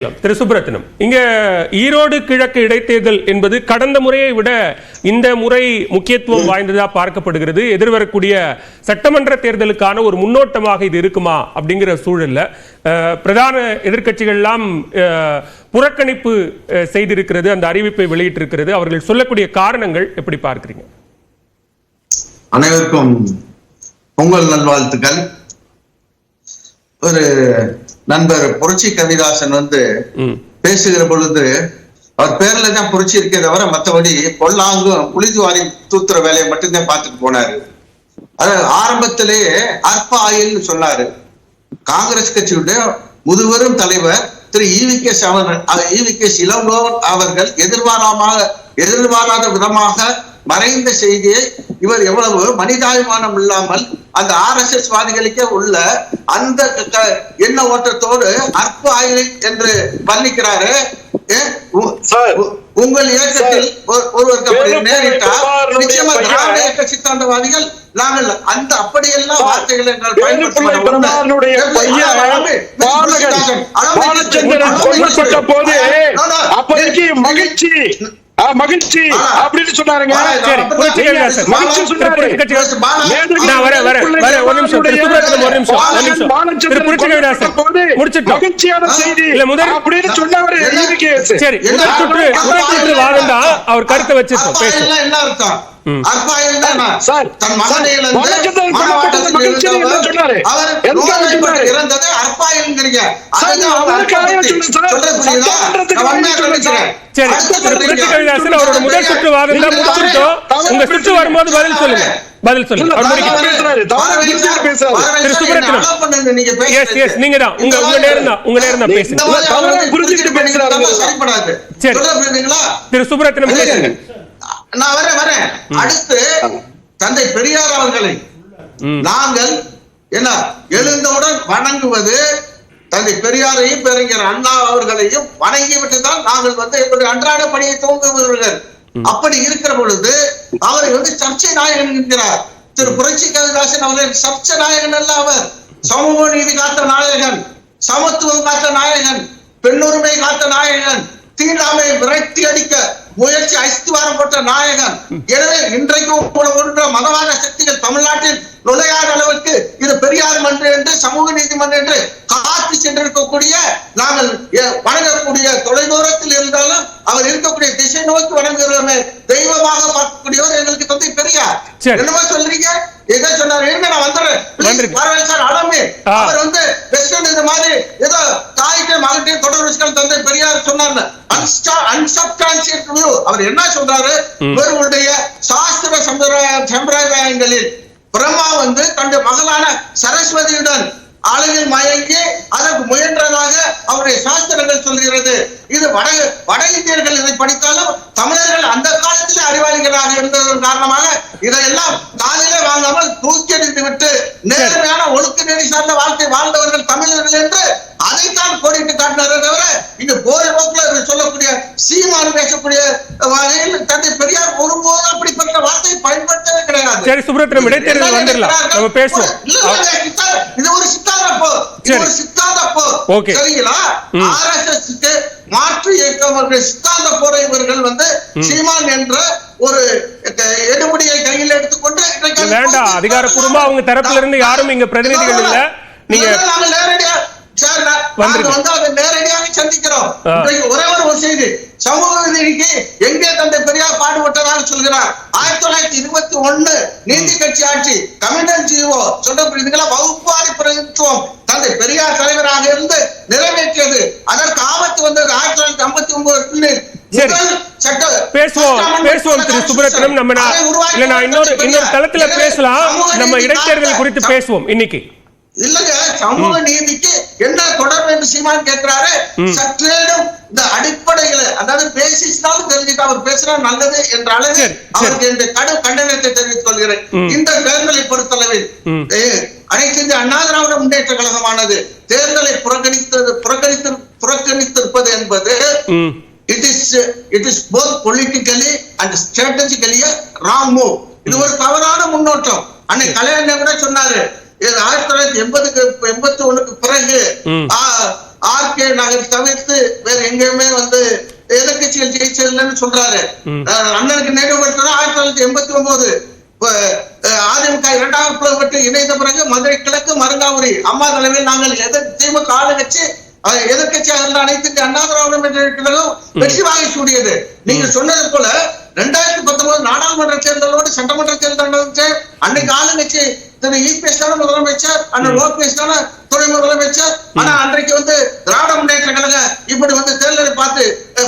திரு சுப்ரத்னம், இங்க ஈரோடு கிழக்கு இடைத்தேர்தல் என்பது கடந்த முறையை விட இந்த முறை முக்கியத்துவம் வாய்ந்ததா பார்க்கப்படுகிறது. எதிர்வரக்கூடிய சட்டமன்ற தேர்தலுக்கான ஒரு முன்னோட்டமாக இது இருக்குமா அப்படிங்கிற சூழல்ல பிரதான எதிர்க்கட்சிகள் எல்லாம் புறக்கணிப்பு செய்திருக்கிறது, அந்த அறிவிப்பை வெளியிட்டிருக்கிறது. அவர்கள் சொல்லக்கூடிய காரணங்கள் எப்படி பார்க்கிறீங்க? அனைவருக்கும் பொங்கல் நல்வாழ்த்துக்கள். ஒரு நண்பர் புரட்சி கவிதாசன் பேசுகிற பொழுது அவர் பேர்ல தான் புரட்சி இருக்கே தவிர மற்றபடி பொல்லாங்கும் புளிதுவாரி தூத்துற வேலையை மட்டும்தான் பார்த்துட்டு போனாரு. அது ஆரம்பத்திலேயே அற்ப ஆயுள்னு சொன்னாரு. காங்கிரஸ் கட்சியுடைய முதுபெரும் தலைவர் திரு ஈவி.கே. இளங்கோவன் அவர்கள் எதிர்பாராத விதமாக மறைந்த செய்தியை இவர் எவ்வளவு மனிதாபிமானம் இல்லாமல் அந்த RSS வாதிகளுக்கே உள்ள அந்த எண்ண ஓட்டத்தோடு அற்ப ஆயுள் என்று வர்ணிக்கிறாரு. உங்கள் இயக்கத்தில் ஒருவருக்கு நேரிட்டால் நிச்சயமா திராவிட இயக்க சித்தாந்தவாதிகள் நாங்கள் அந்த அப்படியெல்லாம் வார்த்தைகளை மகிழ்ச்சி அப்படின்னு சொன்னாருங்க. அவர் கருத்தை வச்சிருக்கோம். அவரோட முதல் சுற்று வாதம் தான் முடிச்சிருக்கோம். உங்க சுற்று வரும்போது பதில் சொல்லுங்க. திரு சுப்ரத்னம், நீங்க தான் உங்க நேரம் தான் பேசுங்க. திரு சுப்ரத்னம் பேசுங்க. நான் வரேன். அடுத்து தந்தை பெரியார் அவர்களை நாங்கள் எழுந்தவுடன் வணங்குவது, தந்தை பெரியாரையும் பேரறிஞர் அண்ணா அவர்களையும் வணங்கிவிட்டு தான் நாங்கள் எப்படி அன்றாட பணியை துவங்குவர்கள். அப்படி இருக்கிற பொழுது அவரை சர்ச்சை நாயகன் என்கிறார். திரு புரட்சி கவிதாசன் அவர்கள் சர்ச்சை நாயகன் அல்ல, அவர் சமூக நீதி காத்த நாயகன், சமத்துவம் காத்த நாயகன், பெண்ணுரிமை காத்த நாயகன், தீண்டாமை விரட்டி அடிக்க முயற்சி அஸ்திவாரம் போட்ட நாயகன். எனவே இன்றைக்கும் போன்ற மதவாத சக்திகள் தமிழ்நாட்டில் நுழையாத அளவுக்கு இது பெரியார் மன்று என்று சமூக நீதிமன்றம் என்று காத்து சென்றிருக்கக்கூடிய நாங்கள் வணங்கக்கூடிய தொலைதூரத்தில் இருந்தாலும் அவர் இருக்கக்கூடிய திசை நோக்கி வணங்குகிறோமே, தெய்வமாக பார்க்கக்கூடியவர் எங்களுக்கு தந்தை பெரியார். என்னமா சொல்றீங்க? எதை சொன்னாரு? நான் வந்துடுறேன் சார். அடமே அவர் வெஸ்டர்ன் இந்த மாதிரி ஏதோ தாய்க்கு மகட்டையும் தொடர் வச்சுக்கள் தந்தை பெரியார் சொன்னார். அன்சப்கான்சியஸ் வியூ. அவர் என்ன சொல்றாரு? இவர்களுடைய சாஸ்திர சம்பிரதாயங்களில் பிரம்மா தன்னுடைய மகளான சரஸ்வதியுடன் அழகில் மயங்கி அதற்கு முயன்றதாக அவருடைய சாஸ்திரங்கள் சொல்கிறது. இது வட இந்தியர்கள் இதை படித்தாலும் தமிழர்கள் அந்த காலத்திலே அறிவாளிகளாக இருந்ததன் காரணமாக இதையெல்லாம் காலையிலே வாங்காமல் தூக்கி எறிந்து விட்டு நேர்மையான ஒழுக்க நெறி சார்ந்த வாழ்க்கை வாழ்ந்தவர்கள் தமிழர்கள் என்று அதைத்தான் கோடிட்டு காட்டினாரே தவிர இங்கு போற போக்குல சொல்லக்கூடிய சீமான் பேசக்கூடிய தந்தை பெரியார் ஒருபோது அப்படிப்பட்ட வார்த்தையை பயன்படுத்தவே கிடையாது. சரி சுப்ரத்னம், இடைத்தேர்தல் வந்துடலாம், நம்ம பேசுவோம். இது ஒரு சித்தாந்த போர். சரிங்களா? RSS மாற்று இயக்கம் சித்தாந்த போரை இவர்கள் சீமான் என்ற ஒரு எடுபடியை கையில் எடுத்துக்கொண்டு வேண்டாம். அதிகாரப்பூர்வமா அவங்க தரப்புல இருந்து யாரும் இங்க பிரதிநிதிகள் இல்ல. நீங்க நேரடியாக சந்திக்கிறோம். ஒரே ஒரு செய்தி, சமூக நீதிக்கு எங்கே தந்தை பெரியார் பாடுபட்டதாக சொல்கிறார். 1921 நீதி கட்சி ஆட்சி கம்யூனல் ஜீவோ சொல்ல வகுப்பாரி பிரதித்துவம் தந்தை பெரியார் தலைவராக இருந்து நிறைவேற்றியது. அதற்கு ஆபத்து வந்தது 1959. பேசுவோம் திரு சுப்ரத்னம். நம்ம இன்னொரு தளத்துல பேசலாம். நம்ம இடைத்தேர்தல் குறித்து பேசுவோம் இன்னைக்கு. இல்லங்க, சமூக நீதிக்கு என்ன தொடர்பு என்று சீமான் கேட்கிறாரு. சற்றேனும் இந்த அடிப்படைகளை, அதாவது பேசிஸ்னாலும் தெரிஞ்சுட்டு அவர் பேசுறா நல்லது என்ற அளவில் அவருக்கு இந்த கடும் கண்டனத்தை தெரிவித்துக் கொள்கிறேன். இந்த தேர்தலை பொறுத்தளவில் அனைத்து இந்திய அண்ணா திராவிட முன்னேற்ற கழகமானது தேர்தலை புறக்கணித்திருப்பது என்பது it is both politically and strategically a wrong move. இது ஒரு தவறான முன்னோட்டம். அன்னை கலைஞர் கூட சொன்னாரு, 1981 பிறகு ஆர்கே நகர் தவிர்த்து வேற எங்கேயுமே வந்து எதிர்கட்சிகள் ஜெயிச்சதில்லைன்னு சொல்றாரு. அண்ணனுக்கு நினைவுபடுத்தினா 1989 அதிமுக 2வது பிளவுபட்டு இணைந்த பிறகு மதுரை கிழக்கு மருங்காபுரி அம்மா தலைமையில் நாங்கள் திமுக ஆளுங்கட்சி எதிர்கட்சியாக இருந்த அனைத்து அண்ணா திராவிட முன்னேற்றக் கழகம் வெற்றி வாகை சூடியது. நீங்க சொன்னது போல 2019 நாடாளுமன்ற தேர்தலோடு சட்டமன்ற தேர்தல் நடந்துச்சு. அன்னைக்கு ஆளுங்கட்சி திரு இபிஎஸ் தான முதலமைச்சர், அண்ணன் ஓபிஎஸ் தான துணை முதலமைச்சர். ஆனா அன்றைக்கு வந்து திராவிட முன்னேற்ற கழகம் இப்படி வந்து தேர்தலை பார்த்து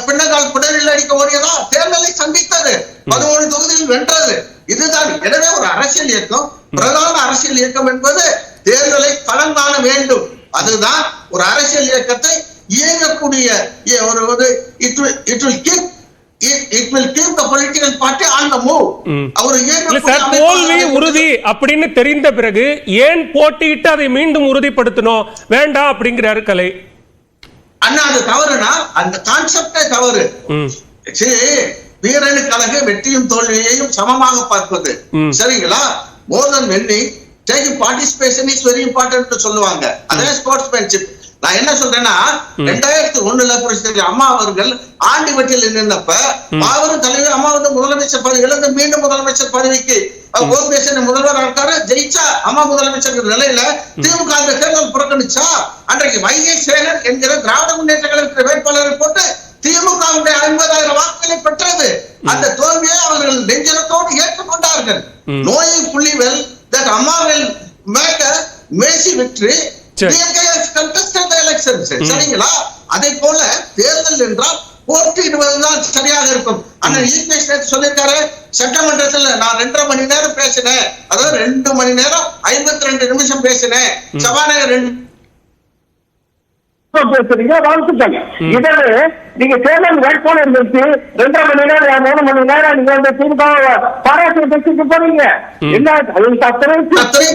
பின்னங்கால் புடரில் அடிக்க ஓடியதா தேர்தலை சந்தித்தது, 13 தொகுதியில் வென்றது. இதுதான். எனவே ஒரு அரசியல் இயக்கம், பிரதான அரசியல் இயக்கம் என்பது தேர்தலை களம் காண வேண்டும். அதுதான் ஒரு அரசியல் இயக்கத்தை இயங்கக்கூடிய ஒரு it will keep the political party on the move. தோல்வி உறுதி அப்படின்னு தெரிந்த பிறகு ஏன் போட்டியிட்டு அதை மீண்டும் உறுதிப்படுத்தணும் வேண்டாம் அப்படிங்கிறாரு கலை. அண்ணா அது தவறுனா அந்த கான்செப்டே தவறு. வீரனுக்கு அழகு வெற்றியும் தோல்வியையும் சமமாக பார்ப்பது, சரிங்களா? மோர் தென் winning, taking participation is very important னு சொல்லுவாங்க. அதே ஸ்போர்ட்ஸ்மேன்ஷிப். நான் என்ன சொல்றேன்னா 2001 புரட்சி அம்மா அவர்கள் ஆண்டிவட்டியில் நின்னப்ப மாபெரும் தலைவர் அம்மா வந்து முதலமைச்சர் பதவி இழந்து மீண்டும் முதலமைச்சர் பதவிக்கு ஓபிஎஸ் முதல்வர் இருக்காரு, ஜெயிச்சா அம்மா முதலமைச்சர் நிலையில திமுக அந்த தேர்தல் புறக்கணிச்சா. அன்றைக்கு வைகை சேகர் என்கிற திராவிட முன்னேற்ற கழகத்தின் வேட்பாளரை போட்டு திமுகவுடைய 50,000 வாக்குகளை பெற்றது. அந்த தோல்வியை அவர்கள் நெஞ்சலத்தோடு ஏற்றுக்கொண்டார்கள். நோயை புள்ளிவெல் that அம்மா will make a massive victory. சரிங்களா? அதே போல தேர்தல் என்றால் போட்டியிடுவதுதான் சரியாக இருக்கும். அண்ணன் இபிஎஸ் சொல்லியிருக்காரு சட்டமன்றத்தில் நான் 2.5 மணி நேரம் பேசினேன், அதாவது 2 மணி நேரம் 52 நிமிஷம் பேசினேன். சபாநாயகர் பேசுறீங்க, வாழ்த்துக்கள். இதில் நீங்க தேர்தல் வேட்பாளர் வச்சு 2.5 மணி நேரம் 3 மணி நேரம் நீங்க வந்து திமுக பாராட்டு பேசிட்டு போறீங்க. என்ன அத்தனை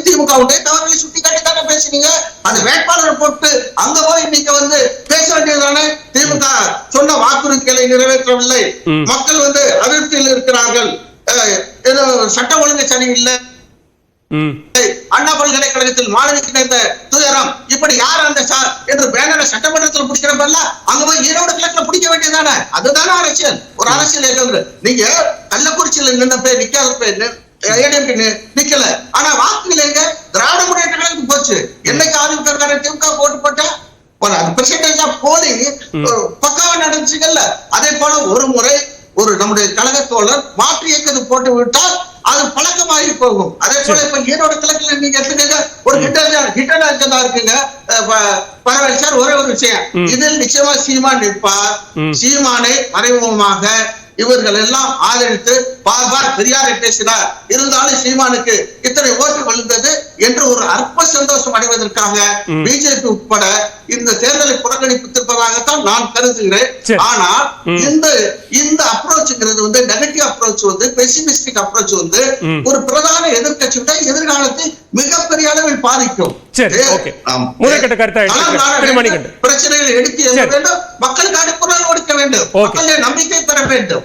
திமுகவுடைய தவறுகளை சுட்டி காட்டி பேசுறீங்க. அந்த வேட்பாளர் போட்டு அங்க போய் நீங்க வந்து பேச வேண்டியதுதானே? திமுக சொன்ன வாக்குறுதிகளை நிறைவேற்றவில்லை, மக்கள் வந்து அதிருப்தியில் இருக்கிறார்கள், சட்ட ஒழுங்கு சரி இல்லை, அண்ணா பல்கலைக்கழகத்தில் மாணவிக்கு நேர்ந்த துயரம், இப்படி யார் அந்த சார் என்று பேனரை சட்டமன்றத்தில் பிடிக்கிறப்ப அங்க போய் ஈரோடு கிழக்குல பிடிக்க வேண்டியதானே? அதுதானே அரசியல். ஒரு அரசியல் இயக்கம். நீங்க கள்ளக்குறிச்சியில நின்ன பேர் நிக்காத பேர் நிக்கல, ஆனா வாக்குகள் எங்க திராவிட முன்னேற்ற கழகத்துக்கு போச்சு. என்னைக்கு அதிமுக திமுக போட்டு போட்டா பெர்சன்டேஜ் ஆஃப் போலிங் பக்காவா நடந்துச்சுங்கல்ல. அதே போல ஒரு முறை ஒரு நம்முடைய கழக தோழர் மாற்று இயக்கத்தை போட்டு விட்டால் அது பழக்கமாகி போகும். அதே போல இப்ப ஈரோடு கிழக்குல நீங்க எடுத்துக்கங்க, ஒரு ஹிட்டன் அஜெண்டா இருக்குங்க. பரவாயில்ல சார், ஒரே ஒரு விஷயம், இதில் நிச்சயமா சீமான் நிற்பார். சீமானை மறைமுகமாக இவர்கள் எல்லாம் ஆதரித்து பார் பெரியாரை பேசினார், இருந்தாலும் சீமானுக்கு இத்தனை ஓட்டு விழுந்தது என்று ஒரு அற்ப சந்தோஷம் அடைவதற்காக பிஜேபி உட்பட இந்த தேர்தலை புறக்கணிப்பிருப்பதாகத்தான் நான் கருதுகிறேன். ஆனால் இந்த அப்ரோச்ங்கிறது வந்து நெகட்டிவ் அப்ரோச் வந்து பெசிமிஸ்டிக் அப்ரோச் வந்து ஒரு பிரதான எதிர்கட்சியுடைய எதிர்காலத்தை மிகப்பெரிய அளவில் பாதிக்கும். பிரச்சனைகளை எடுத்து வேண்டும், மக்களுக்கு அனுப்புறல் கொடுக்க வேண்டும், மக்களுடைய நம்பிக்கை பெற வேண்டும்.